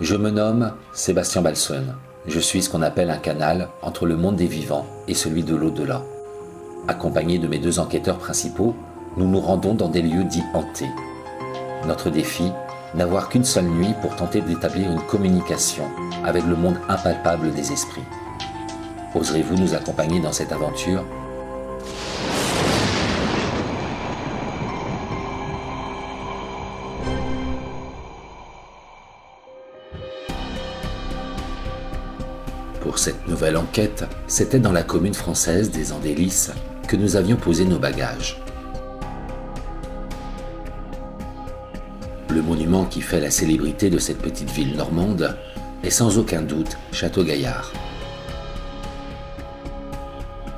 Je me nomme Sébastien Balson. Je suis ce qu'on appelle un canal entre le monde des vivants et celui de l'au-delà. Accompagné de mes deux enquêteurs principaux, nous nous rendons dans des lieux dits hantés. Notre défi, n'avoir qu'une seule nuit pour tenter d'établir une communication avec le monde impalpable des esprits. Oserez-vous nous accompagner dans cette aventure ? Pour cette nouvelle enquête, c'était dans la commune française des Andelys que nous avions posé nos bagages. Le monument qui fait la célébrité de cette petite ville normande est sans aucun doute Château-Gaillard.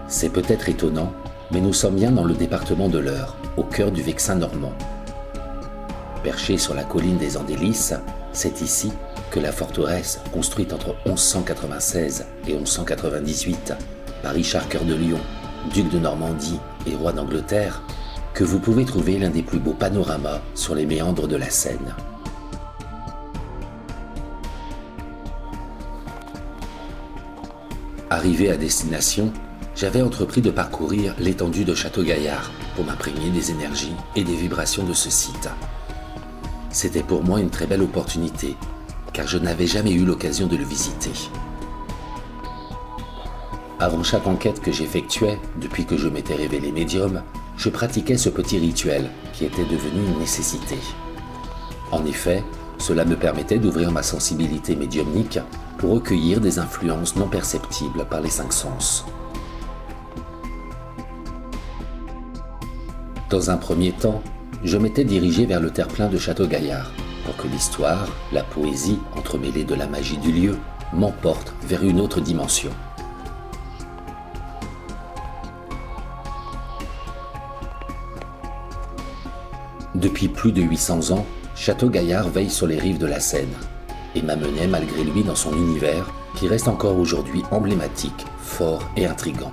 C'est peut-être étonnant, mais nous sommes bien dans le département de l'Eure, au cœur du Vexin normand. Perché sur la colline des Andelys, c'est ici que la forteresse, construite entre 1196 et 1198 par Richard Cœur de Lion, duc de Normandie et roi d'Angleterre, que vous pouvez trouver l'un des plus beaux panoramas sur les méandres de la Seine. Arrivé à destination, j'avais entrepris de parcourir l'étendue de Château-Gaillard pour m'imprégner des énergies et des vibrations de ce site. C'était pour moi une très belle opportunité, car je n'avais jamais eu l'occasion de le visiter. Avant chaque enquête que j'effectuais, depuis que je m'étais révélé médium, je pratiquais ce petit rituel qui était devenu une nécessité. En effet, cela me permettait d'ouvrir ma sensibilité médiumnique pour recueillir des influences non perceptibles par les cinq sens. Dans un premier temps, je m'étais dirigé vers le terre-plein de Château-Gaillard pour que l'histoire, la poésie entremêlée de la magie du lieu m'emporte vers une autre dimension. Depuis plus de 800 ans, Château-Gaillard veille sur les rives de la Seine et m'amenait malgré lui dans son univers qui reste encore aujourd'hui emblématique, fort et intrigant.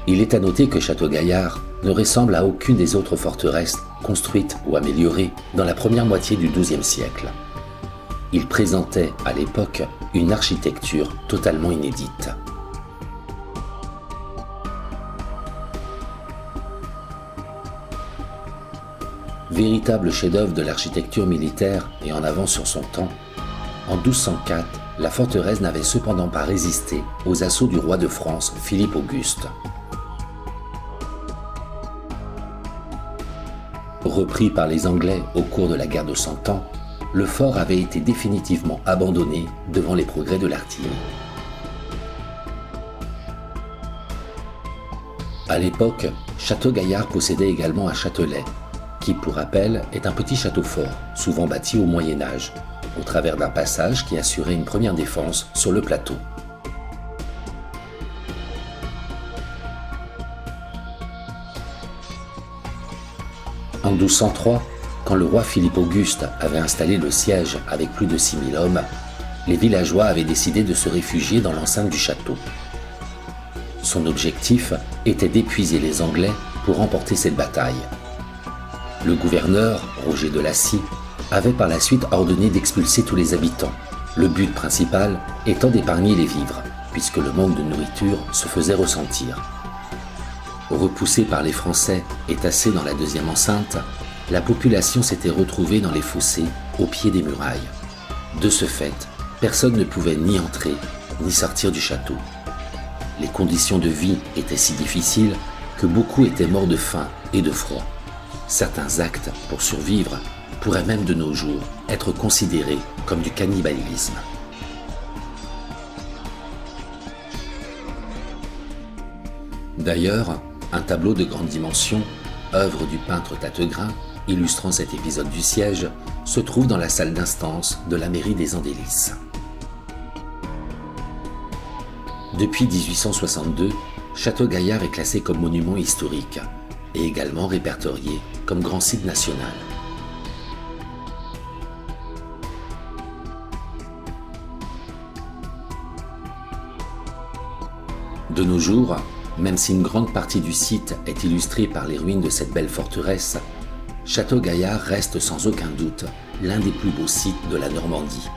Il est à noter que Château-Gaillard ne ressemble à aucune des autres forteresses construites ou améliorées dans la première moitié du XIIe siècle. Il présentait, à l'époque, une architecture totalement inédite. Véritable chef-d'œuvre de l'architecture militaire et en avance sur son temps, en 1204, la forteresse n'avait cependant pas résisté aux assauts du roi de France, Philippe Auguste. Repris par les Anglais au cours de la guerre de Cent Ans, le fort avait été définitivement abandonné devant les progrès de l'artillerie. À l'époque, Château-Gaillard possédait également un châtelet, qui, pour rappel, est un petit château fort, souvent bâti au Moyen Âge, au travers d'un passage qui assurait une première défense sur le plateau. En 1203, quand le roi Philippe Auguste avait installé le siège avec plus de 6000 hommes, les villageois avaient décidé de se réfugier dans l'enceinte du château. Son objectif était d'épuiser les Anglais pour remporter cette bataille. Le gouverneur, Roger de Lacy, avait par la suite ordonné d'expulser tous les habitants, le but principal étant d'épargner les vivres, puisque le manque de nourriture se faisait ressentir. Repoussée par les Français et tassée dans la deuxième enceinte, la population s'était retrouvée dans les fossés au pied des murailles. De ce fait, personne ne pouvait ni entrer ni sortir du château. Les conditions de vie étaient si difficiles que beaucoup étaient morts de faim et de froid. Certains actes pour survivre pourraient même de nos jours être considérés comme du cannibalisme. D'ailleurs, un tableau de grande dimension, œuvre du peintre Tattegrin, illustrant cet épisode du siège, se trouve dans la salle d'instance de la mairie des Andelys. Depuis 1862, Château-Gaillard est classé comme monument historique et également répertorié comme grand site national. De nos jours, Même si une grande partie du site est illustrée par les ruines de cette belle forteresse, Château-Gaillard reste sans aucun doute l'un des plus beaux sites de la Normandie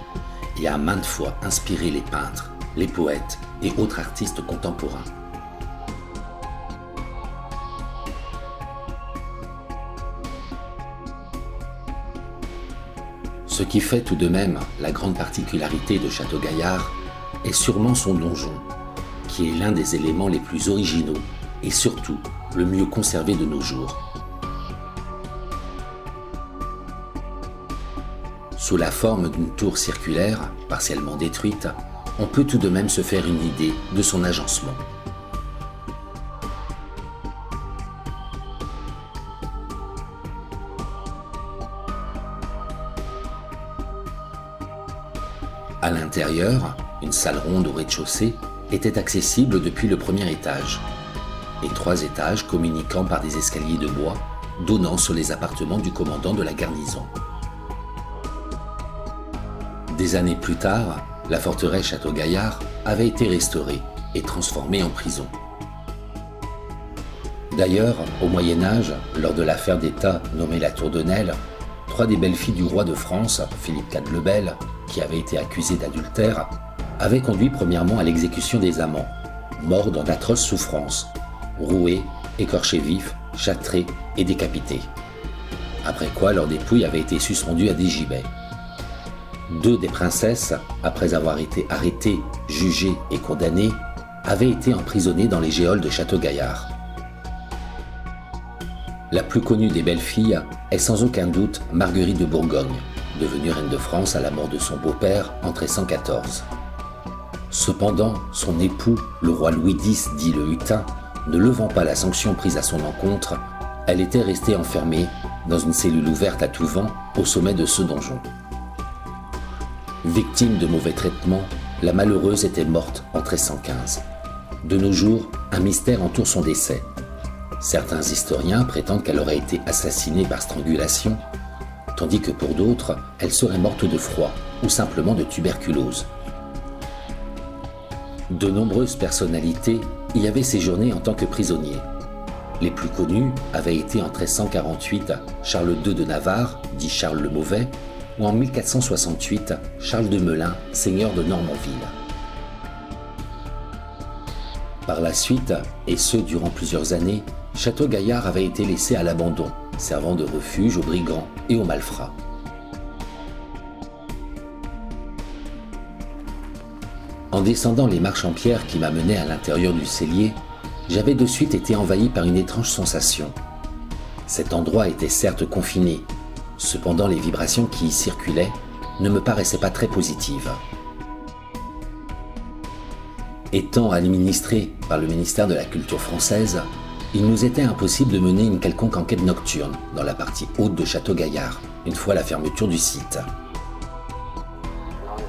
et a maintes fois inspiré les peintres, les poètes et autres artistes contemporains. Ce qui fait tout de même la grande particularité de Château-Gaillard est sûrement son donjon, qui est l'un des éléments les plus originaux et surtout le mieux conservé de nos jours. Sous la forme d'une tour circulaire, partiellement détruite, on peut tout de même se faire une idée de son agencement. À l'intérieur, une salle ronde au rez-de-chaussée était accessible depuis le premier étage, et 3 étages communiquant par des escaliers de bois donnant sur les appartements du commandant de la garnison. Des années plus tard, la forteresse Château-Gaillard avait été restaurée et transformée en prison. D'ailleurs, au Moyen-Âge, lors de l'affaire d'État nommée la Tour de Nesle, 3 des belles-filles du roi de France, Philippe IV le Bel, qui avait été accusé d'adultère, avaient conduit premièrement à l'exécution des amants, morts dans d'atroces souffrances, roués, écorchés vifs, châtrés et décapités. Après quoi, leurs dépouilles avaient été suspendues à des gibets. 2 des princesses, après avoir été arrêtées, jugées et condamnées, avaient été emprisonnées dans les geôles de Château-Gaillard. La plus connue des belles-filles est sans aucun doute Marguerite de Bourgogne, devenue reine de France à la mort de son beau-père en 1314. Cependant, son époux, le roi Louis X dit le Hutin, ne levant pas la sanction prise à son encontre, elle était restée enfermée dans une cellule ouverte à tout vent au sommet de ce donjon. Victime de mauvais traitements, la malheureuse était morte en 1315. De nos jours, un mystère entoure son décès. Certains historiens prétendent qu'elle aurait été assassinée par strangulation, tandis que pour d'autres, elle serait morte de froid ou simplement de tuberculose. De nombreuses personnalités y avaient séjourné en tant que prisonniers. Les plus connus avaient été en 1348 Charles II de Navarre, dit Charles le Mauvais, ou en 1468 Charles de Melun, seigneur de Normanville. Par la suite, et ce durant plusieurs années, Château-Gaillard avait été laissé à l'abandon, servant de refuge aux brigands et aux malfrats. En descendant les marches en pierre qui m'amenaient à l'intérieur du cellier, j'avais de suite été envahi par une étrange sensation. Cet endroit était certes confiné, cependant les vibrations qui y circulaient ne me paraissaient pas très positives. Étant administré par le ministère de la Culture française, il nous était impossible de mener une quelconque enquête nocturne dans la partie haute de Château-Gaillard, une fois la fermeture du site.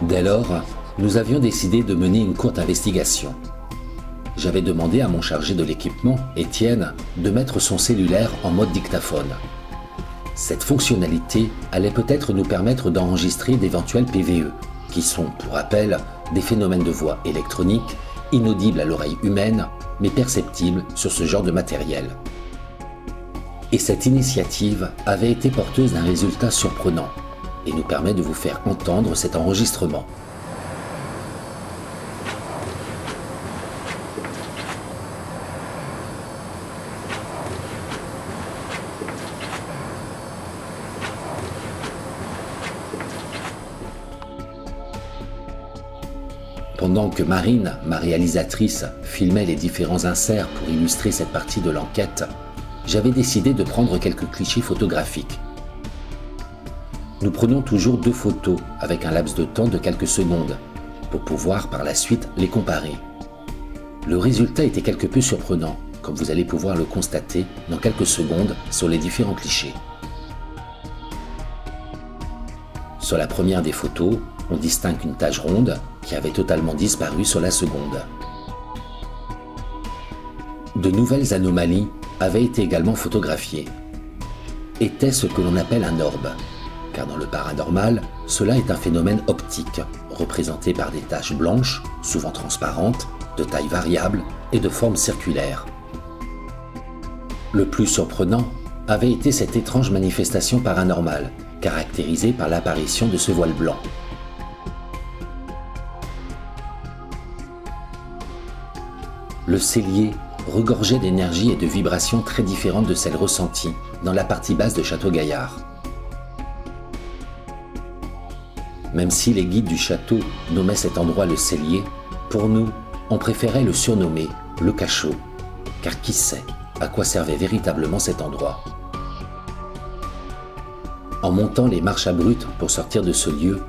Dès lors, nous avions décidé de mener une courte investigation. J'avais demandé à mon chargé de l'équipement, Étienne, de mettre son cellulaire en mode dictaphone. Cette fonctionnalité allait peut-être nous permettre d'enregistrer d'éventuels PVE, qui sont, pour rappel, des phénomènes de voix électroniques, inaudibles à l'oreille humaine, mais perceptibles sur ce genre de matériel. Et cette initiative avait été porteuse d'un résultat surprenant, et nous permet de vous faire entendre cet enregistrement. Pendant que Marine, ma réalisatrice, filmait les différents inserts pour illustrer cette partie de l'enquête, j'avais décidé de prendre quelques clichés photographiques. Nous prenons toujours 2 photos avec un laps de temps de quelques secondes pour pouvoir par la suite les comparer. Le résultat était quelque peu surprenant, comme vous allez pouvoir le constater dans quelques secondes sur les différents clichés. Sur la première des photos, on distingue une tache ronde qui avait totalement disparu sur la seconde. De nouvelles anomalies avaient été également photographiées. Était ce que l'on appelle un orbe, car dans le paranormal, cela est un phénomène optique, représenté par des taches blanches, souvent transparentes, de taille variable et de forme circulaire. Le plus surprenant avait été cette étrange manifestation paranormale, caractérisée par l'apparition de ce voile blanc. Le cellier regorgeait d'énergie et de vibrations très différentes de celles ressenties dans la partie basse de Château-Gaillard. Même si les guides du château nommaient cet endroit le cellier, pour nous, on préférait le surnommer le cachot, car qui sait à quoi servait véritablement cet endroit. En montant les marches abruptes pour sortir de ce lieu,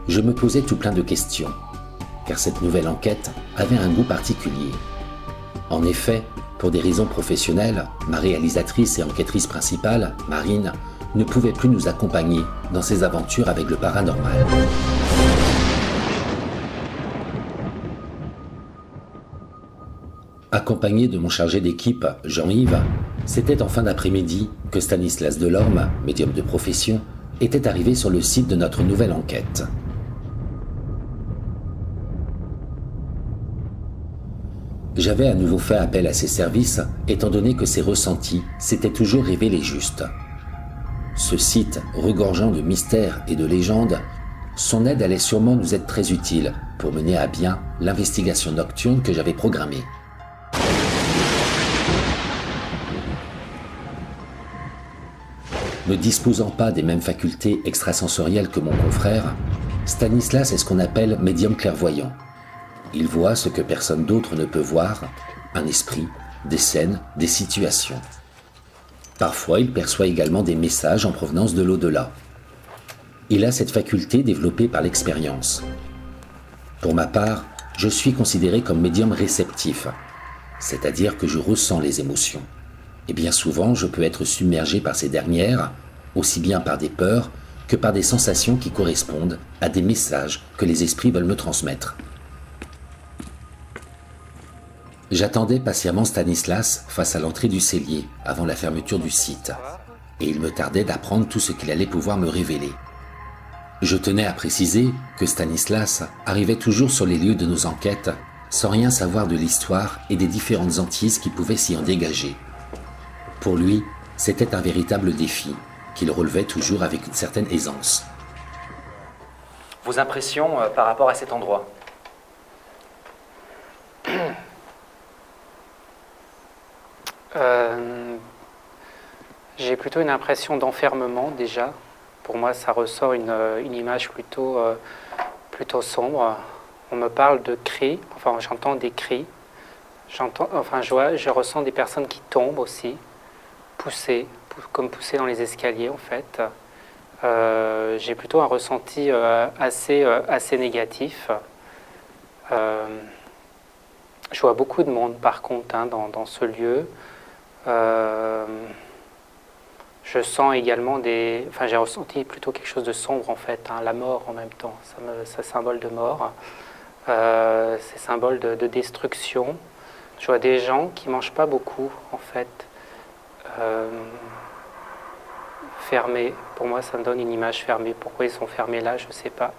je me posais tout plein de questions, car cette nouvelle enquête avait un goût particulier. En effet, pour des raisons professionnelles, ma réalisatrice et enquêtrice principale, Marine, ne pouvait plus nous accompagner dans ses aventures avec le paranormal. Accompagné de mon chargé d'équipe, Jean-Yves, c'était en fin d'après-midi que Stanislas Delorme, médium de profession, était arrivé sur le site de notre nouvelle enquête. J'avais à nouveau fait appel à ses services, étant donné que ses ressentis s'étaient toujours révélés justes. Ce site, regorgeant de mystères et de légendes, son aide allait sûrement nous être très utile pour mener à bien l'investigation nocturne que j'avais programmée. Ne disposant pas des mêmes facultés extrasensorielles que mon confrère, Stanislas est ce qu'on appelle médium clairvoyant. Il voit ce que personne d'autre ne peut voir, un esprit, des scènes, des situations. Parfois, il perçoit également des messages en provenance de l'au-delà. Il a cette faculté développée par l'expérience. Pour ma part, je suis considéré comme médium réceptif, c'est-à-dire que je ressens les émotions. Et bien souvent, je peux être submergé par ces dernières, aussi bien par des peurs que par des sensations qui correspondent à des messages que les esprits veulent me transmettre. J'attendais patiemment Stanislas face à l'entrée du cellier, avant la fermeture du site, et il me tardait d'apprendre tout ce qu'il allait pouvoir me révéler. Je tenais à préciser que Stanislas arrivait toujours sur les lieux de nos enquêtes, sans rien savoir de l'histoire et des différentes hantises qui pouvaient s'y en dégager. Pour lui, c'était un véritable défi, qu'il relevait toujours avec une certaine aisance. Vos impressions par rapport à cet endroit? J'ai plutôt une impression d'enfermement déjà. Pour moi, ça ressort une image plutôt sombre. On me parle de cris, enfin j'entends des cris. Je ressens des personnes qui tombent aussi, comme poussées dans les escaliers en fait. J'ai plutôt un ressenti assez négatif. Je vois beaucoup de monde par contre dans ce lieu. Je sens également j'ai ressenti plutôt quelque chose de sombre en fait, la mort en même temps. Ça symbole de mort, c'est symbole de destruction. Je vois des gens qui mangent pas beaucoup en fait, fermés. Pour moi, ça me donne une image fermée. Pourquoi ils sont fermés là, je sais pas.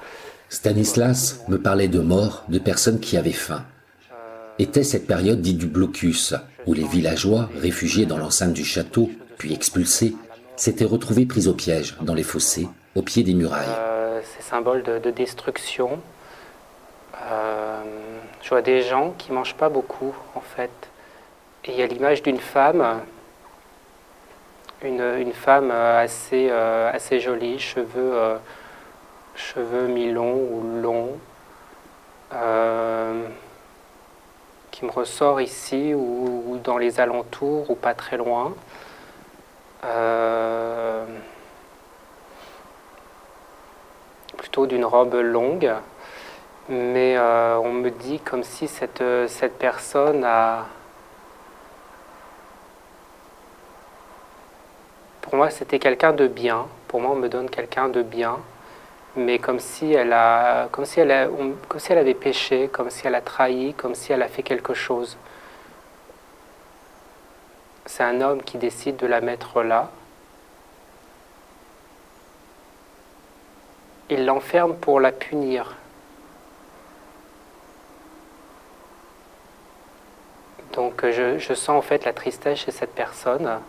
Stanislas me parlait de mort, de personnes qui avaient faim. Était cette période dite du blocus, où les villageois, réfugiés dans l'enceinte du château, puis expulsés, s'étaient retrouvés pris au piège, dans les fossés, au pied des murailles. C'est symbole de destruction. Je vois des gens qui mangent pas beaucoup, en fait. Et il y a l'image d'une femme, une femme assez jolie, cheveux mi-longs ou longs, qui me ressort ici ou dans les alentours ou pas très loin. Plutôt d'une robe longue, mais on me dit comme si cette personne a... Pour moi, c'était quelqu'un de bien. Pour moi, on me donne quelqu'un de bien, mais comme si elle avait péché, comme si elle a trahi, comme si elle a fait quelque chose. C'est un homme qui décide de la mettre là. Il l'enferme pour la punir. Donc je sens en fait la tristesse chez cette personne,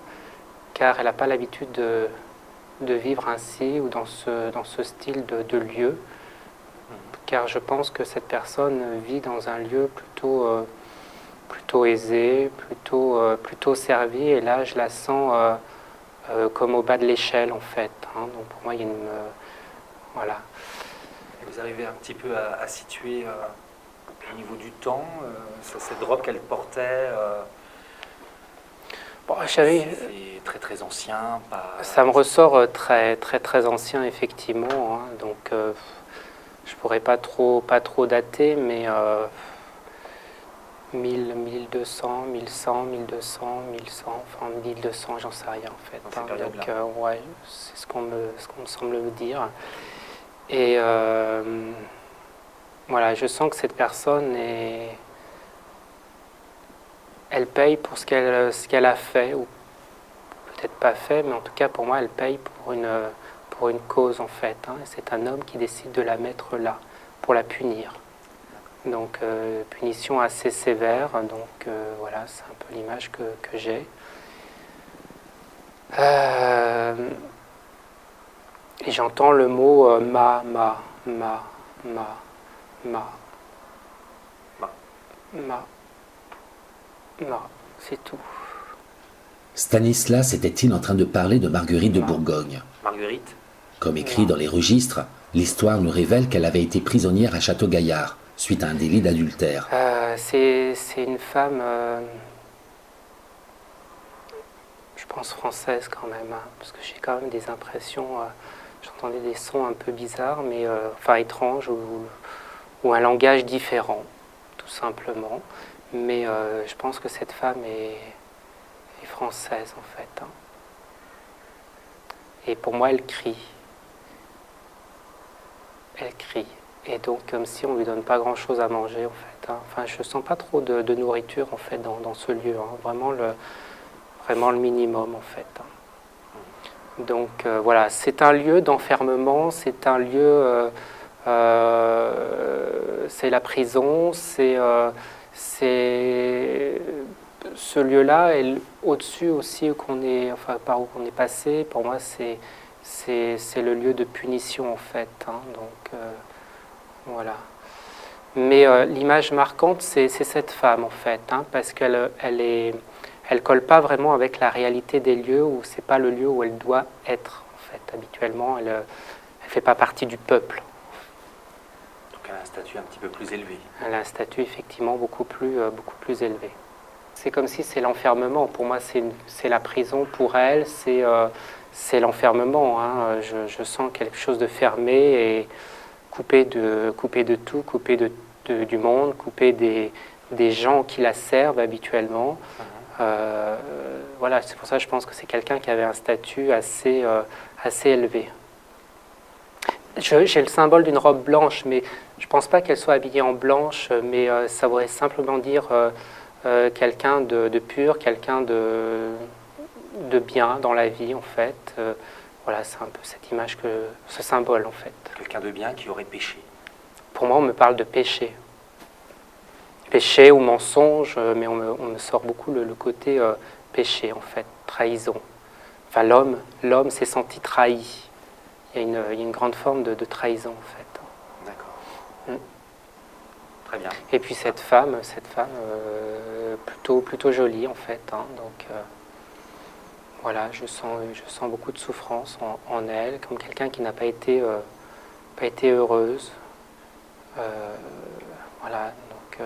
car elle n'a pas l'habitude de vivre ainsi ou dans ce style de lieu, car je pense que cette personne vit dans un lieu plutôt aisé, plutôt servi, et là je la sens comme au bas de l'échelle en fait. Hein. Donc pour moi il y a une... voilà. Et vous arrivez un petit peu à situer au niveau du temps, cette robe qu'elle portait, Bon, je savais, c'est très très ancien. ça me ressort très ancien effectivement, hein. Donc je pourrais pas trop dater, mais 1000, 1200, 1100, 1200, 1100, enfin 1200, j'en sais rien en fait. Dans ces Hein. périodes-là. Donc ouais, c'est ce qu'on me semble me dire. Et voilà, je sens que cette personne elle paye pour ce qu'elle a fait, ou peut-être pas fait, mais en tout cas pour moi elle paye pour une cause en fait. Hein. C'est un homme qui décide de la mettre là, pour la punir. Donc punition assez sévère, donc voilà, c'est un peu l'image que j'ai. Et j'entends le mot ma, c'est tout. Stanislas était-il en train de parler de Marguerite de Bourgogne? Marguerite, Comme écrit dans les registres, l'histoire nous révèle qu'elle avait été prisonnière à Château-Gaillard, suite à un délit d'adultère. C'est une femme, je pense française quand même, hein, parce que j'ai quand même des impressions, j'entendais des sons un peu bizarres, mais enfin étranges, ou un langage différent, tout simplement. Mais je pense que cette femme est française en fait. Hein. Et pour moi, elle crie. Elle crie. Et donc, comme si on lui donne pas grand-chose à manger, en fait. Hein. Enfin, je sens pas trop de nourriture, en fait, dans ce lieu. Hein. Vraiment le minimum, en fait. Hein. Donc, voilà, c'est un lieu d'enfermement, c'est un lieu... c'est la prison, c'est ce lieu-là, et au-dessus aussi par où on est passé, pour moi, c'est le lieu de punition, en fait. Hein. Donc... voilà. Mais l'image marquante, c'est cette femme en fait, hein, parce qu'elle colle pas vraiment avec la réalité des lieux, où c'est pas le lieu où elle doit être en fait. Habituellement, elle fait pas partie du peuple. donc elle a un statut un petit peu plus élevé. Elle a un statut effectivement beaucoup plus élevé. C'est comme si c'est l'enfermement. Pour moi, c'est la prison. Pour elle, c'est l'enfermement. Hein. Je sens quelque chose de fermé et coupé de tout, coupé du monde, coupé des gens qui la servent habituellement. Voilà, c'est pour ça que je pense que c'est quelqu'un qui avait un statut assez élevé. J'ai le symbole d'une robe blanche, mais je ne pense pas qu'elle soit habillée en blanche, mais ça voudrait simplement dire quelqu'un de pur, quelqu'un de bien dans la vie, en fait. Voilà, c'est un peu cette image, ce symbole, en fait. Quelqu'un de bien qui aurait péché. Pour moi, on me parle de péché. Péché ou mensonge, mais on me sort beaucoup le côté péché, en fait, trahison. Enfin, l'homme s'est senti trahi. Il y a une grande forme de trahison, en fait. D'accord. Très bien. Et puis cette femme plutôt jolie, en fait. Hein, donc, voilà, je sens beaucoup de souffrance en elle, comme quelqu'un qui n'a pas été heureuse. Voilà, donc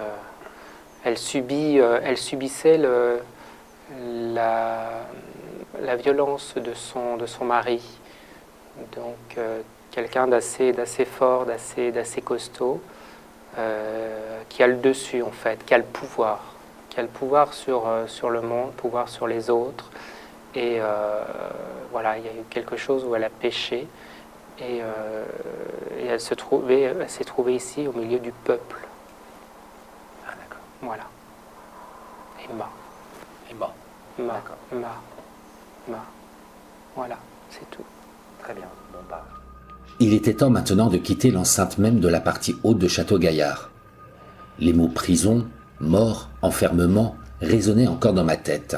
elle subissait la violence de son mari. Donc quelqu'un d'assez fort, d'assez costaud, qui a le dessus en fait, qui a le pouvoir sur le monde, pouvoir sur les autres. Et voilà, il y a eu quelque chose où elle a péché et elle s'est trouvée ici au milieu du peuple. Ah d'accord. Voilà. Et voilà, c'est tout. Très bien. Bon bah. Il était temps maintenant de quitter l'enceinte même de la partie haute de Château-Gaillard. Les mots prison, mort, enfermement résonnait encore dans ma tête.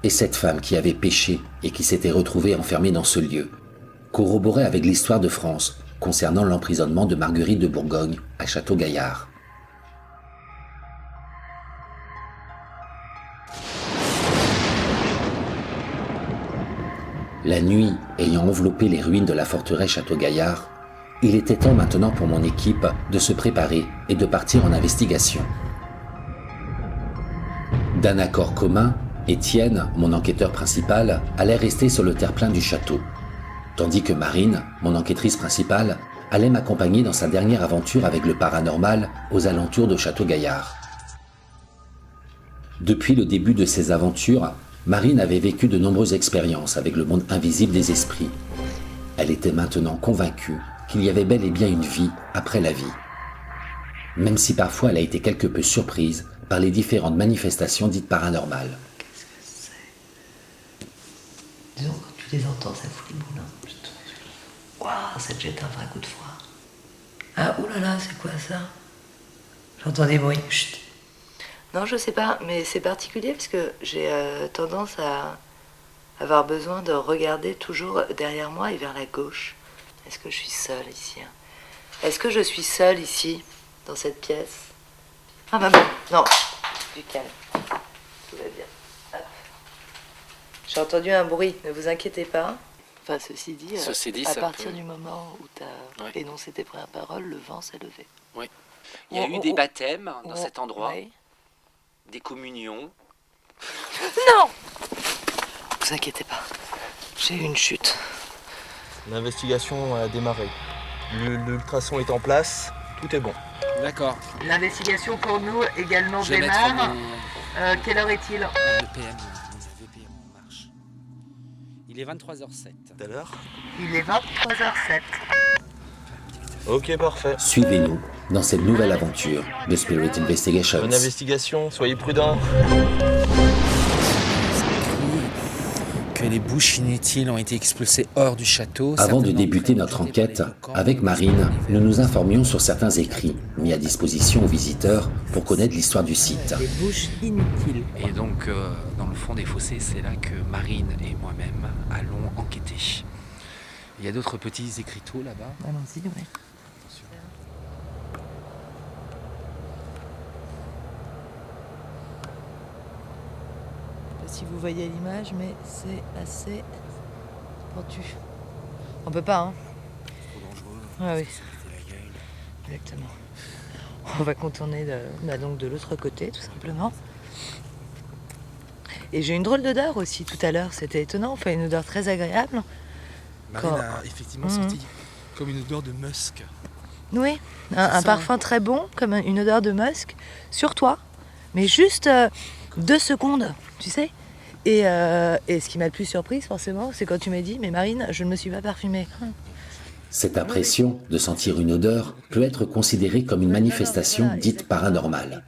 Et cette femme qui avait péché et qui s'était retrouvée enfermée dans ce lieu corroborait avec l'histoire de France concernant l'emprisonnement de Marguerite de Bourgogne à Château-Gaillard. La nuit ayant enveloppé les ruines de la forteresse Château-Gaillard, il était temps maintenant pour mon équipe de se préparer et de partir en investigation. D'un accord commun, Étienne, mon enquêteur principal, allait rester sur le terre-plein du château, tandis que Marine, mon enquêtrice principale, allait m'accompagner dans sa dernière aventure avec le paranormal aux alentours de Château-Gaillard. Depuis le début de ses aventures, Marine avait vécu de nombreuses expériences avec le monde invisible des esprits. Elle était maintenant convaincue qu'il y avait bel et bien une vie après la vie. Même si parfois elle a été quelque peu surprise par les différentes manifestations dites paranormales. Qu'est-ce que c'est? Disons, quand tu les entends, ça fout les boules. Waouh, ça te jette un vrai coup de froid. Ah, oulala, c'est quoi ça? J'entends des bruits. Chut. Non, je sais pas, mais c'est particulier parce que j'ai tendance à avoir besoin de regarder toujours derrière moi et vers la gauche. Est-ce que je suis seule ici? Est-ce que je suis seule ici, dans cette pièce? Ah maman, non, du calme. Tout va bien. Hop. J'ai entendu un bruit, ne vous inquiétez pas. Enfin, ceci dit, à partir du moment où tu as énoncé tes premières paroles, le vent s'est levé. Oui. Il y a eu des baptêmes dans cet endroit, Oui. des communions. Non! Vous inquiétez pas, j'ai eu une chute. L'investigation a démarré. L'ultrason est en place, tout est bon. D'accord. L'investigation pour nous également Je vais démarre. mettre Quelle heure est-il? le PM, mon VPM en marche. Il est 23h07. Tout à l'heure. Il est 23h07. Ok, parfait. Suivez-nous dans cette nouvelle aventure de Spirit Investigations. Bonne investigation, soyez prudents. Que les bouches inutiles ont été expulsées hors du château. Avant de débuter notre enquête, avec Marine, nous nous informions sur certains écrits mis à disposition aux visiteurs pour connaître l'histoire du site. Des bouches inutiles. Et donc, dans le fond des fossés, c'est là que Marine et moi-même allons enquêter. Il y a d'autres petits écriteaux là-bas. Allons-y, oui. Si vous voyez l'image, mais c'est assez pentu. On peut pas, hein? Trop dangereux. Ah oui, C'est la gueule. exactement. On va contourner donc de l'autre côté, tout simplement. Et j'ai une drôle d'odeur aussi tout à l'heure, c'était étonnant, enfin une odeur très agréable. Marine Quand- a effectivement Mhm. sorti comme une odeur de musk. Oui, un ça, parfum très bon, comme une odeur de musc, sur toi, mais juste 2 secondes, tu sais. Et ce qui m'a le plus surprise, forcément, c'est quand tu m'as dit, mais Marine, je ne me suis pas parfumée. Cette impression de sentir une odeur peut être considérée comme une manifestation dite paranormale.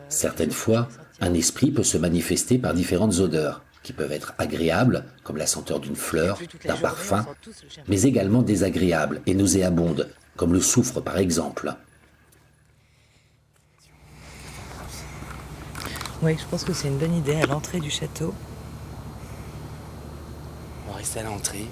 Certaines fois, un esprit peut se manifester par différentes odeurs, qui peuvent être agréables, comme la senteur d'une fleur, d'un parfum, mais également désagréables et nauséabondes, comme le soufre par exemple. Oui, je pense que c'est une bonne idée à l'entrée du château. On va rester à l'entrée.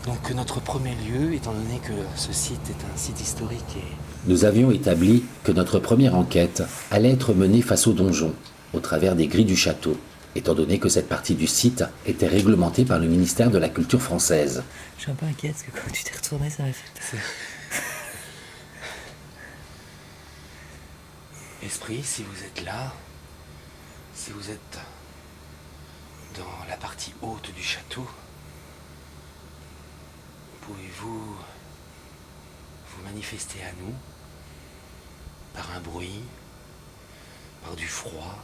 Donc notre premier lieu, étant donné que ce site est un site historique et Nous avions établi que notre première enquête allait être menée face au donjon, au travers des grilles du château, étant donné que cette partie du site était réglementée par le ministère de la Culture française. Je suis un peu inquiète parce que quand tu t'es retournée, ça m'a fait... Esprit, si vous êtes là, si vous êtes dans la partie haute du château, pouvez-vous vous manifester à nous par un bruit, par du froid?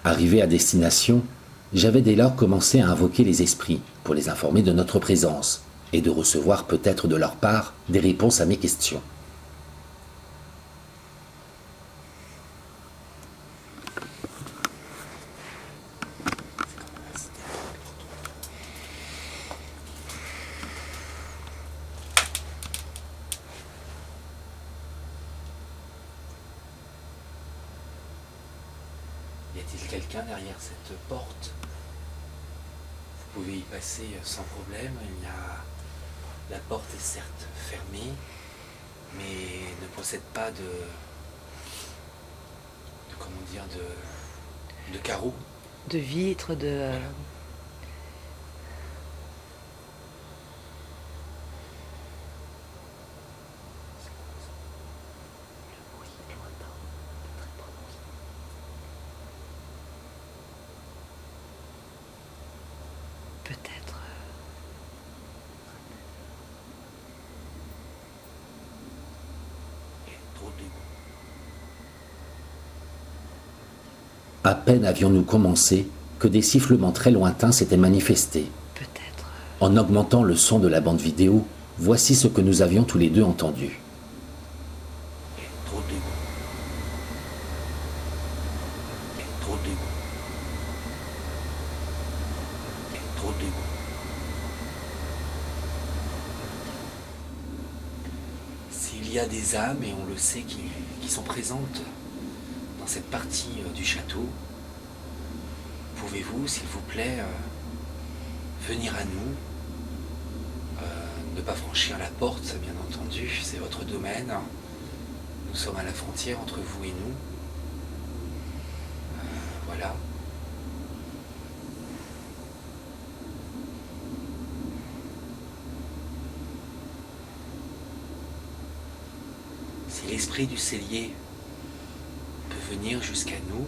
Arrivé à destination, j'avais dès lors commencé à invoquer les esprits pour les informer de notre présence et de recevoir peut-être de leur part des réponses à mes questions. Y a-t-il quelqu'un derrière cette porte? Vous pouvez y passer sans problème. La porte est certes fermée, mais ne possède pas de carreaux. De vitres, de... Peut-être... Il y a trop d'égout. À peine avions-nous commencé que des sifflements très lointains s'étaient manifestés. Peut-être... En augmentant le son de la bande vidéo, voici ce que nous avions tous les deux entendu. Il y a trop d'égout. Il y a trop d'égout. Il y a trop d'égout. S'il y a des âmes, et on le sait, qui sont présentes dans cette partie du château, pouvez-vous, s'il vous plaît, venir à nous, ne pas franchir la porte, bien entendu, c'est votre domaine. Nous sommes à la frontière entre vous et nous. Voilà. Si l'esprit du cellier peut venir jusqu'à nous,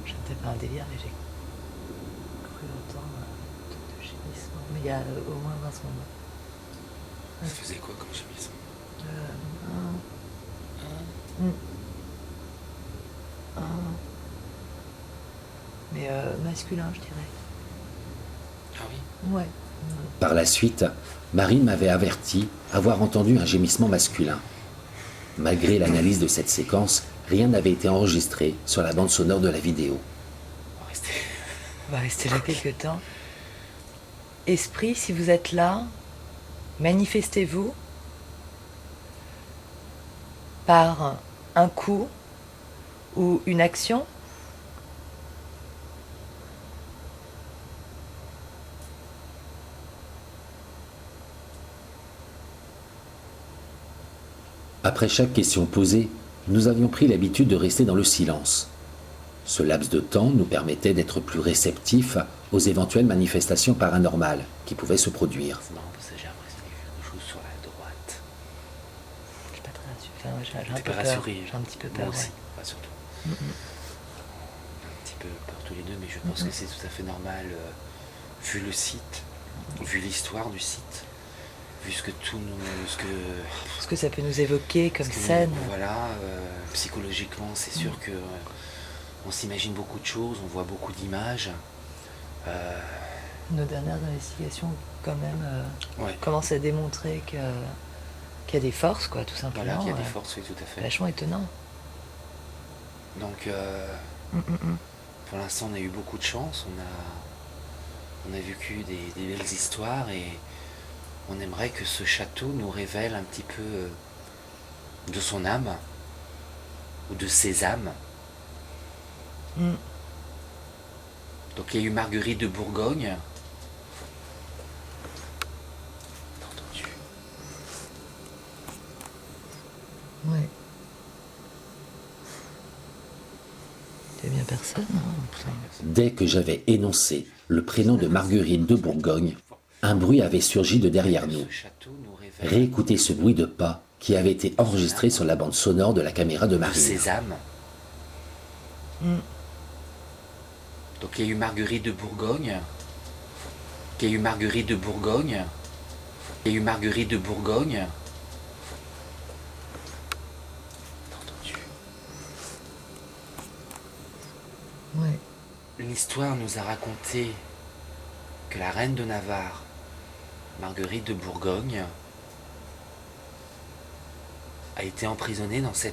C'était pas un délire, mais j'ai cru entendre un truc de gémissement. Mais il y a au moins 20 secondes. ça faisait quoi comme gémissement? Mais masculin, je dirais. Ah oui? Ouais. Par la suite, Marine m'avait averti avoir entendu un gémissement masculin. Malgré l'analyse de cette séquence, rien n'avait été enregistré sur la bande sonore de la vidéo. On va rester. On va rester là quelques temps. Esprit, si vous êtes là, manifestez-vous par un coup ou une action. Après chaque question posée, nous avions pris l'habitude de rester dans le silence. Ce laps de temps nous permettait d'être plus réceptifs aux éventuelles manifestations paranormales qui pouvaient se produire. C'est marrant parce que j'ai l'impression qu'il y a quelque chose sur la droite. Je suis pas très rassurée. Enfin, j'ai un T'es peu pas peur. rassuré? J'ai un petit peu peur. Moi aussi, Ouais. pas surtout. On a un petit peu peur tous les deux, mais je pense que c'est tout à fait normal, vu le site, vu l'histoire du site, vu ce que tout nous... Ce que ça peut nous évoquer comme ce que nous- scène. Voilà, psychologiquement, c'est sûr que on s'imagine beaucoup de choses, on voit beaucoup d'images. Nos dernières investigations, quand même, Ouais. commencent à démontrer qu'il y a des forces, quoi, tout simplement. Voilà, qu'il y a des forces, oui, tout à fait. Vachement étonnant. Donc, pour l'instant, on a eu beaucoup de chance. On a vécu des belles histoires et on aimerait que ce château nous révèle un petit peu de son âme ou de ses âmes. Mm. Donc, il y a eu Marguerite de Bourgogne. T'as entendu? Ouais. Il y a bien personne, hein. Dès que j'avais énoncé le prénom de Marguerite de Bourgogne, un bruit avait surgi de derrière nous. Ce château nous révèle Réécoutez ce bruit de pas qui avait été enregistré sur la bande sonore de la caméra de de Marine. ses âmes. Mm. Donc il y a eu Marguerite de Bourgogne. Il y a eu Marguerite de Bourgogne. Il y a eu Marguerite de Bourgogne. T'as entendu? Ouais. L'histoire nous a raconté que la reine de Navarre, Marguerite de Bourgogne, a été emprisonnée dans ce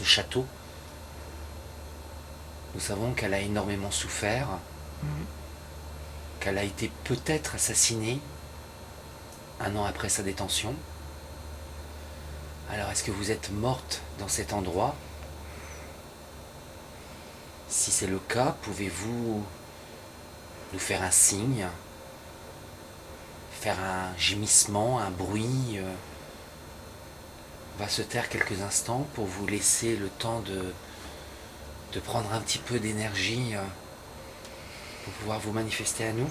château Nous savons qu'elle a énormément souffert, qu'elle a été peut-être assassinée 1 an après sa détention. Alors, est-ce que vous êtes morte dans cet endroit? Si c'est le cas, pouvez-vous nous faire un signe, faire un gémissement, un bruit? On va se taire quelques instants pour vous laisser le temps de prendre un petit peu d'énergie pour pouvoir vous manifester à nous.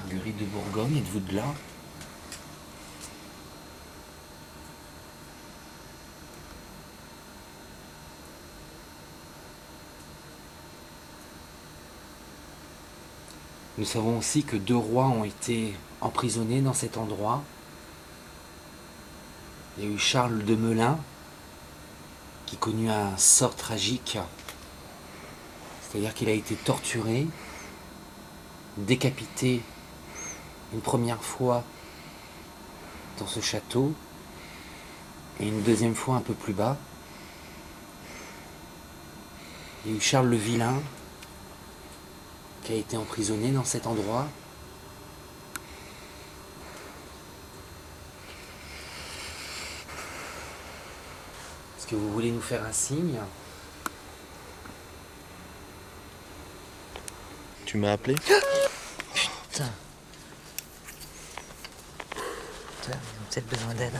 Marguerite de Bourgogne, êtes-vous de là? Nous savons aussi que 2 rois ont été emprisonnés dans cet endroit. Il y a eu Charles de Melun, qui connut un sort tragique. C'est-à-dire qu'il a été torturé, décapité une première fois dans ce château et une deuxième fois un peu plus bas. Il y a eu Charles le Vilain qui a été emprisonné dans cet endroit. Est-ce que vous voulez nous faire un signe? Tu m'as appelé? Putain. Ils ont peut-être besoin d'aide.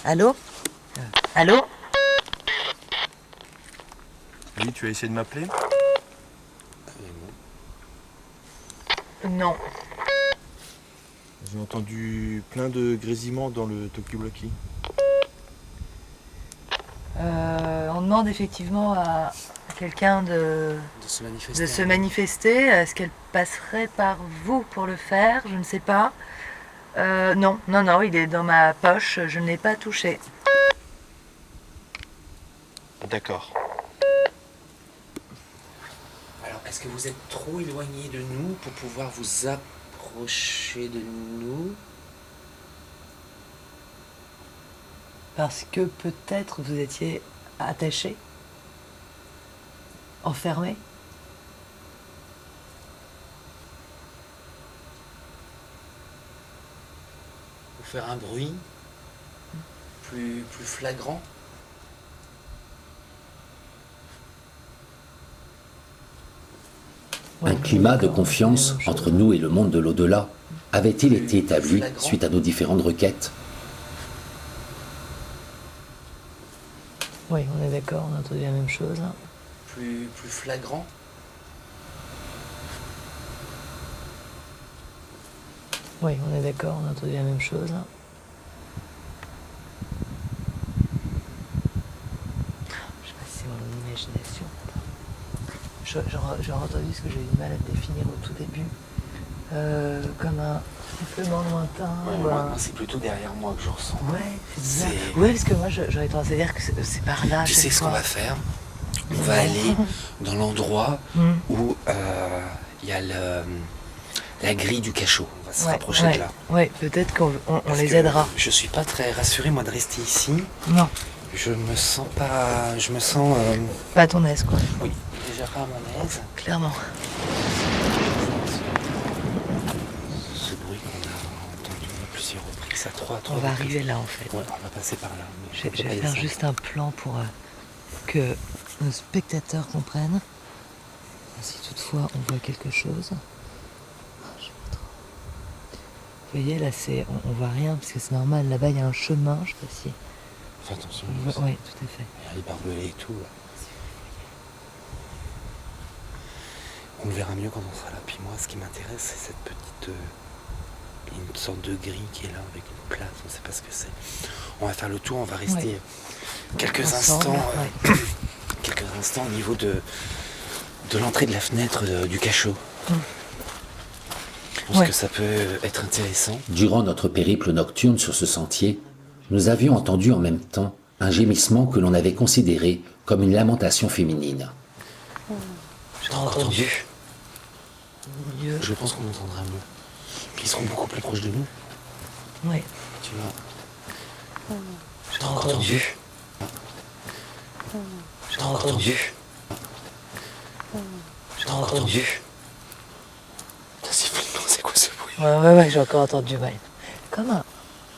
Allô? Allô? Oui, tu as essayé de m'appeler? Non. J'ai entendu plein de grésillements dans le talkie-walkie. On demande effectivement à quelqu'un de se manifester. se manifester. Est-ce qu'elle passerait par vous pour le faire? Je ne sais pas. Non, il est dans ma poche, je ne l'ai pas touché. D'accord. Alors, est-ce que vous êtes trop éloigné de nous pour pouvoir vous approcher de nous? Parce que peut-être vous étiez attaché, enfermé. Pour faire un bruit plus flagrant? Un climat de confiance entre nous et le monde de l'au-delà avait-il été établi suite à nos différentes requêtes? Oui, on est d'accord, on a entendu la même chose. Plus flagrant? Oui, on est d'accord, on a entendu la même chose. Je sais pas si c'est mon imagination. J'ai entendu ce que j'ai eu du mal à définir au tout début. Comme un sifflement lointain. Moi, c'est plutôt derrière moi que je ressens. Ouais, c'est bizarre. Ouais, parce que moi, j'aurais tendance à dire que c'est par là. Tu sais ce qu'on va faire? On va aller dans l'endroit où il y a la grille du cachot. On va se rapprocher de là. Ouais, peut-être qu'on les que aidera. Je suis pas très rassuré, moi, de rester ici. Non, Je me sens pas... Je me sens... pas à ton aise, quoi. Oui, déjà pas à mon aise. Clairement. Ce bruit qu'on a entendu à plusieurs reprises, à trois On va reprises. arriver là, en fait. Ouais, on va passer par là. mais Je on peut vais pas faire descendre. juste un plan pour que nos spectateurs comprennent. Si toutefois on voit quelque chose. Je sais pas trop. Vous voyez, là, on voit rien, parce que c'est normal. Là-bas, il y a un chemin, je sais pas si... Fais attention. Oui, tout à fait. Il y a les barbelés et tout. Là. On le verra mieux quand on sera là. Puis moi, ce qui m'intéresse, c'est cette petite une sorte de grille qui est là avec une place, on ne sait pas ce que c'est. On va faire le tour, on va rester quelques Ensemble, instants, ouais. quelques instants au niveau de l'entrée de la fenêtre du cachot. Je pense que ça peut être intéressant. Durant notre périple nocturne sur ce sentier, nous avions entendu en même temps un gémissement que l'on avait considéré comme une lamentation féminine. J'ai entendu. Mieux. Je pense qu'on entendra mieux. Puis ils seront beaucoup plus proches de nous, Ouais. tu vois. J'ai entendu. J'ai entendu. J'ai entendu. Putain, c'est flippant, c'est quoi ce bruit? Ouais, j'ai encore entendu, ouais. Comme un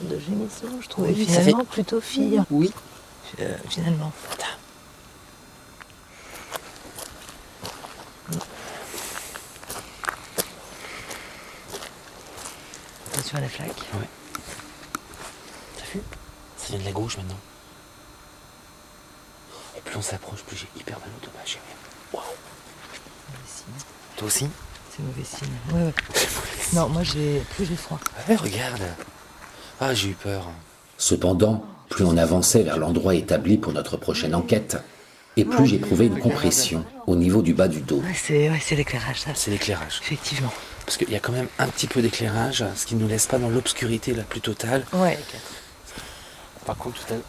de gémissement, je trouvais. Oui, ça finalement, fait- plutôt fille. Oui. Finalement. Attention à la flaque. T'as vu? Ça vient de la gauche maintenant. Et plus on s'approche, plus j'ai hyper mal au dos. Bah, waouh. Mauvais signe. Toi aussi? C'est mauvais signe. Ouais. Non, moi plus j'ai froid. Ah ouais, regarde. Ah, j'ai eu peur. Cependant, plus on avançait vers l'endroit établi pour notre prochaine enquête, et plus j'éprouvais une compression au niveau du bas du dos. Ouais, c'est l'éclairage, ça. C'est l'éclairage. Effectivement. Parce qu'il y a quand même un petit peu d'éclairage, ce qui ne nous laisse pas dans l'obscurité la plus totale. Ouais. Par contre, tout à l'heure.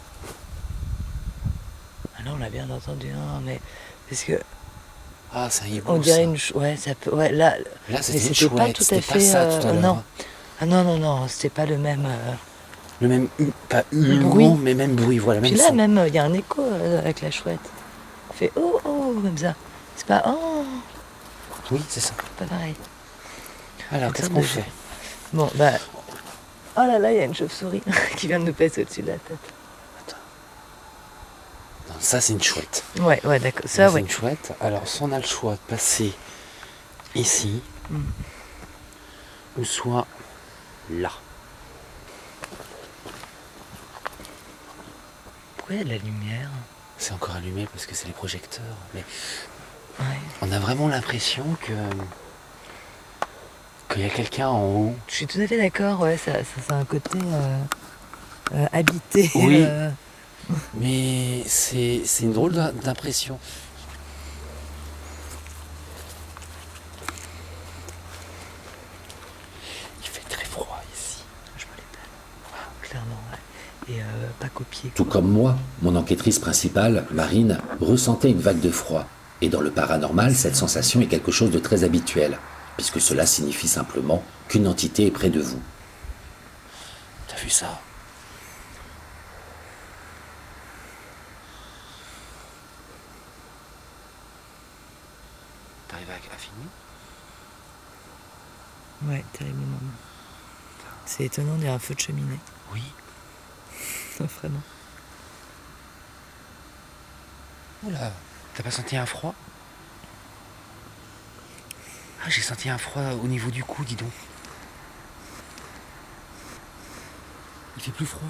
Ah non, on l'a bien entendu, hein, mais parce que Ah, c'est un hibou. on dirait ça. ouais, ça peut, ouais, là, Là, mais c'était une c'était pas chouette. tout à C'était fait, pas ça tout à l'heure. non. Ah non, c'était pas le même. Le même, pas hurlement, bruit. mais même bruit, voilà. Puis Même là, son. même, il y a un écho avec la chouette. Il fait oh, comme ça. C'est pas oh, Oui, c'est ça. pas pareil. Alors, Une qu'est-ce sorte qu'on de- fait? Bon, bah. Oh là là, il y a une chauve-souris qui vient de nous passer au-dessus de la tête. Non, ça, c'est une chouette. Ouais, d'accord. Ça, Ça, c'est ouais. une chouette. Alors, soit on a le choix de passer ici, ou soit là. Pourquoi il y a de la lumière? C'est encore allumé parce que c'est les projecteurs. Mais Ouais. on a vraiment l'impression qu'il y a quelqu'un en haut. Je suis tout à fait d'accord, ouais, ça a un côté habité. Oui. Mais c'est une drôle d'impression. Il fait très froid ici. Je me les plains. Clairement, ouais. Et pas copier. Tout comme moi, mon enquêtrice principale, Marine, ressentait une vague de froid. Et dans le paranormal, cette sensation est quelque chose de très habituel, puisque cela signifie simplement qu'une entité est près de vous. T'as vu ça? T'arrives à finir? Ouais, terriblement. C'est étonnant, il y a un feu de cheminée. Oui. Vraiment. Oula, t'as pas senti un froid? Ah, j'ai senti un froid au niveau du cou, dis donc. Il fait plus froid,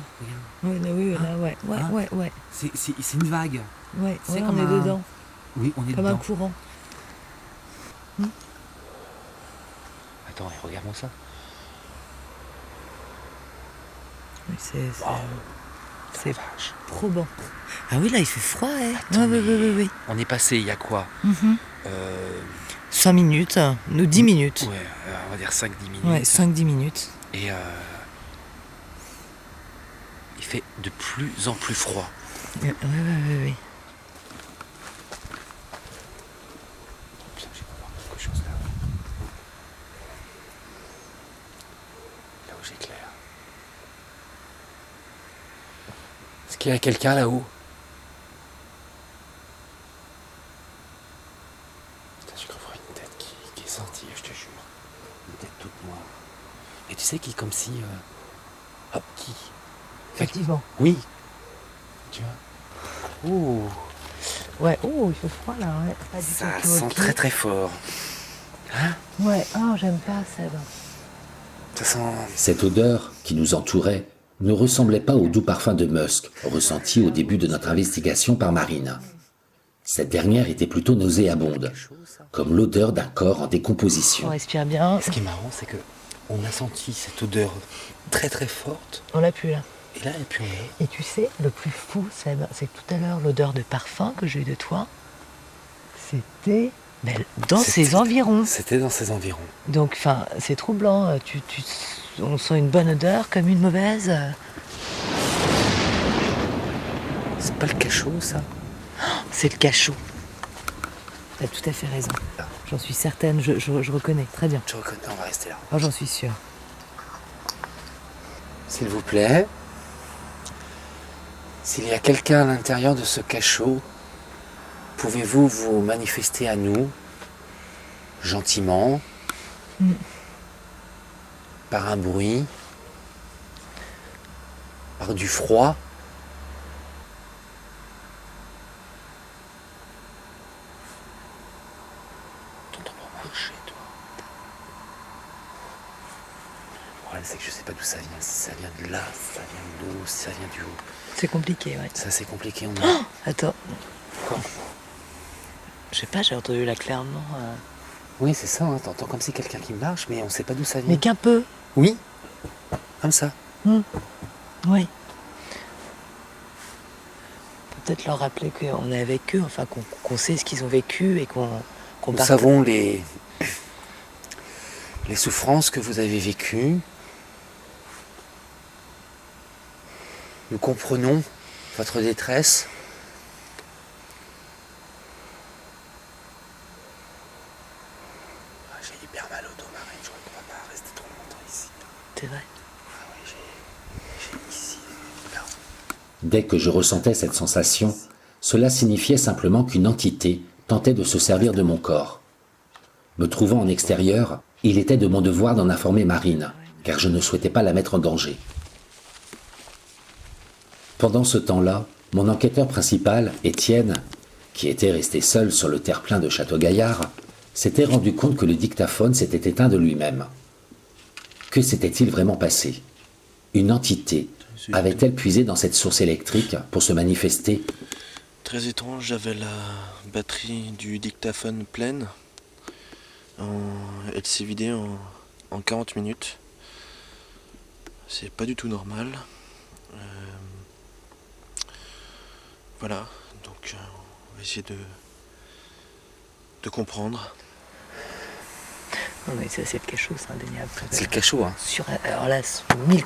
regarde. Oui, là, ouais. Hein Ouais. C'est une vague. Ouais, C'est on comme est un- dedans. Oui, on est Comme dedans. un courant. Attends, regarde-moi ça. Oui, c'est C'est vache. probant. Ah oui, là, il fait froid, hein. Attends, Oui. On est passé il y a quoi 5 minutes, nous 10 minutes. Ouais, on va dire 5-10 minutes. Ouais, 5-10 minutes. Et il fait de plus en plus froid. Oui. Putain, j'ai pas voir quelque chose là. Là où j'éclaire. Est-ce qu'il y a quelqu'un là-haut? Putain, j'ai cru voir une tête qui est sortie, je te jure. Une tête toute noire. Et tu sais qui est comme si... Hop, qui? Effectivement. Oui. Tu vois? Ouh. Ouais, il fait froid là, ouais. Pas du Ça tout sent ok. très très fort. Ouais, j'aime pas ça. Ça sent... Cette odeur qui nous entourait ne ressemblait pas au doux parfum de musc ressenti au début de notre investigation par Marine. Cette dernière était plutôt nauséabonde, comme l'odeur d'un corps en On décomposition. respire bien. Ce qui est marrant, c'est que on a senti cette odeur très très forte. On l'a plus là. Et là, et puis Et tu sais, le plus fou, c'est que tout à l'heure, l'odeur de parfum que j'ai eu de toi, c'était dans ces environs. C'était dans ces environs. Donc, enfin, c'est troublant. On sent une bonne odeur comme une mauvaise. C'est pas le cachot, ça? C'est le cachot. Tu as tout à fait raison. J'en suis certaine, je reconnais. Très bien. Je reconnais, on va rester là. Oh, j'en suis sûre. S'il vous plaît, s'il y a quelqu'un à l'intérieur de ce cachot, pouvez-vous vous manifester à nous, gentiment, par un bruit, par du froid? T'entends pas marcher, toi. Le problème, c'est que je sais pas d'où ça vient. Si ça vient de là, si ça vient de l'eau, si ça vient du haut. C'est compliqué, ouais. Ça, c'est compliqué. On a... Oh, attends. Quoi? Je sais pas, j'ai entendu là clairement. Oui, c'est ça. Hein. T'entends comme si quelqu'un qui marche, mais on sait pas d'où ça vient. Mais qu'un peu. Oui, comme ça. Oui. Peut-être leur rappeler qu'on est avec eux, enfin qu'on sait ce qu'ils ont vécu et qu'on Nous partage. savons les souffrances que vous avez vécues. Nous comprenons votre détresse. Ah, j'ai hyper mal au dos, Marine. Je ne pourrais pas rester trop longtemps ici. C'est vrai. Ah oui, j'ai ici. Là. Dès que je ressentais cette sensation, cela signifiait simplement qu'une entité tentait de se servir de mon corps. Me trouvant en extérieur, il était de mon devoir d'en informer Marine, car je ne souhaitais pas la mettre en danger. Pendant ce temps-là, mon enquêteur principal, Étienne, qui était resté seul sur le terre-plein de Château-Gaillard, s'était rendu compte que le dictaphone s'était éteint de lui-même. Que s'était-il vraiment passé? Une entité avait-elle puisé dans cette source électrique pour se manifester? Très étrange, j'avais la batterie du dictaphone pleine. Elle s'est vidée en 40 minutes. C'est pas du tout normal. Voilà, donc on va essayer de comprendre. Non mais ça c'est le cachot, c'est indéniable. C'est le cachot, hein. Alors là, 1000%.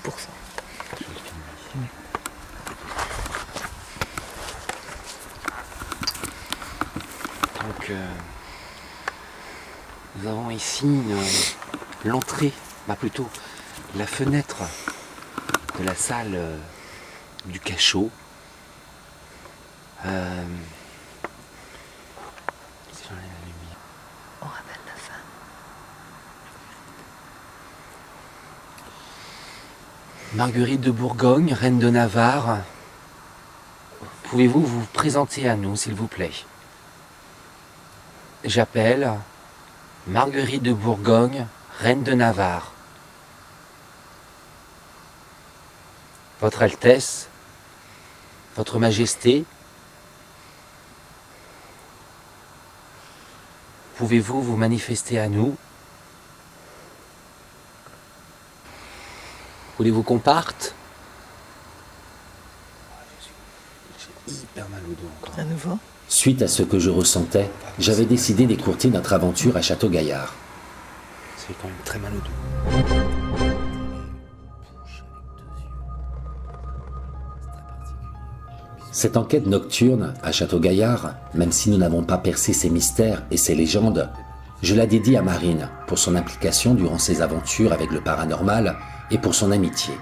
Donc, nous avons ici l'entrée, plutôt la fenêtre de la salle du cachot. Si j'enlève la lumière. On rappelle la femme. Marguerite de Bourgogne, reine de Navarre, pouvez-vous vous présenter à nous, s'il vous plaît? J'appelle Marguerite de Bourgogne, reine de Navarre. Votre Altesse, Votre Majesté, pouvez-vous vous manifester à nous? Voulez-vous qu'on parte? J'ai hyper mal au dos encore. À nouveau. Suite à ce que je ressentais, j'avais décidé d'écourter notre aventure à Château-Gaillard. C'est quand même très mal au dos. Cette enquête nocturne à Château-Gaillard, même si nous n'avons pas percé ses mystères et ses légendes, je la dédie à Marine pour son implication durant ses aventures avec le paranormal et pour son amitié.